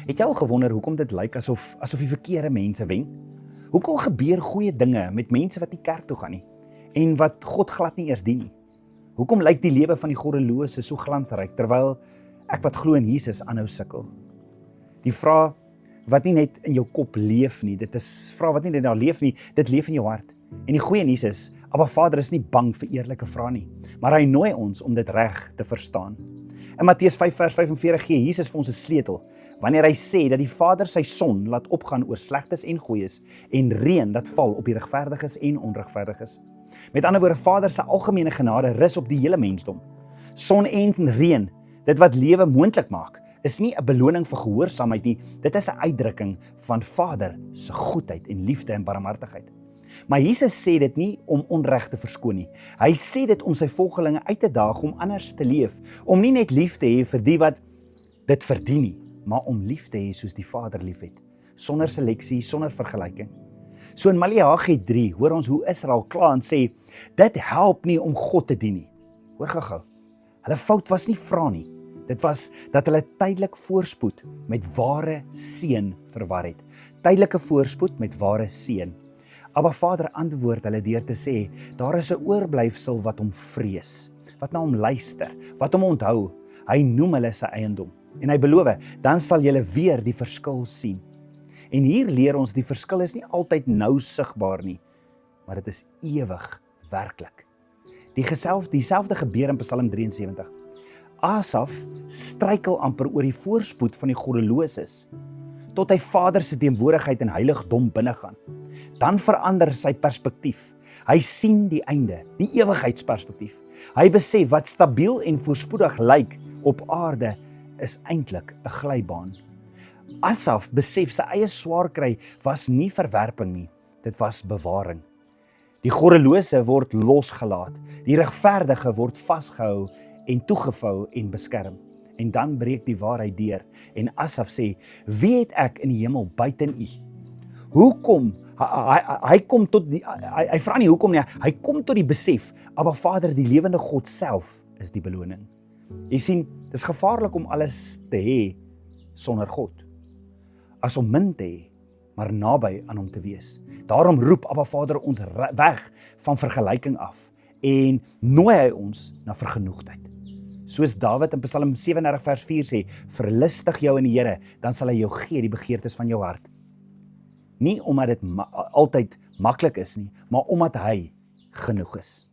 Het jy al gewonder hoekom dit lyk asof die verkeerde mense wen? Hoekom gebeur goeie dinge met mense wat nie kerk toe gaan nie en wat God glad nie eers dien nie? Hoekom lyk die lewe van die goddelose so glansryk terwyl ek wat glo in Jesus aanhou sukkel? Die vraag wat nie net in jou kop leef nie, dit is vrae wat nie net daar leef nie, dit leef in jou hart. En die goeie nuus is, Abba Vader is nie bang vir eerlike vrae nie, maar hy nooi ons om dit reg te verstaan. In Matteus 5 vers 45 gee Jesus vir ons 'n sleutel, wanneer hy sê dat die Vader sy son laat opgaan oor slegtes en goeies en reën laat val op die regverdiges en onregverdiges. Met ander woorde, Vader se algemene genade rus op die hele mensdom. Son en reën, dit wat lewe moontlik maak, is nie 'n beloning vir gehoorsaamheid nie, dit is 'n uitdrukking van Vader se goedheid en liefde en barmhartigheid. Maar Jesus sê dit nie om onreg te verskoon nie. Hy sê dit om sy volgelinge uit te daag om anders te leef, om nie net lief te hê vir die wat dit verdien nie, maar om lief te hê soos die Vader liefhet, sonder seleksie, sonder vergelyking. So in Maleagi 3 hoor ons hoe Israel kla en sê, dit help nie om God te dien nie. Hoor gou-gou, hulle fout was nie vra nie, dit was dat hulle tydelik voorspoed met ware seën verwar het. Tydelike voorspoed met ware seën. Abba Vader antwoord hulle deur te sê, daar is 'n oorblyfsel wat hom vrees, wat na hom luister, wat hom onthou. Hy noem hulle sy eiendom. En hy beloof, dan sal julle weer die verskil sien. En hier leer ons, die verskil is nie altyd nou sigbaar nie, maar dit is ewig werklik. Dieselfde gebeur in Psalm 73. Asaf struikel amper oor die voorspoed van die goddeloses, tot hy Vader se teenwoordigheid en heiligdom binnegaan. Dan verander sy perspektief. Hy sien die einde, die ewigheidsperspektief. Hy besef wat stabiel en voorspoedig lyk op aarde is eintlik 'n glybaan. Asaf besef sy eie swaar kry was nie verwerping nie, dit was bewaring. Die goddelose word losgelaat, die regverdige word vasgehou en toegevou en beskerm. En dan breek die waarheid deur en Asaf sê, wie het ek in die hemel buiten u? Hoekom? Hy kom tot die, hy vra nie hoekom nie, hy kom tot die besef, Abba Vader, die lewende God self is die beloning. Jy sien, dit is gevaarlik om alles te hê sonder God, as om min te hê, maar naby aan hom te wees. Daarom roep Abba Vader ons weg van vergelyking af en nooi hy ons na vergenoegdheid. Soos Dawid in Psalm 37 vers 4 sê, verlustig jou in die Here, dan sal hy jou gee die begeertes van jou hart. Nie omdat dit altyd maklik is nie, maar omdat hy genoeg is.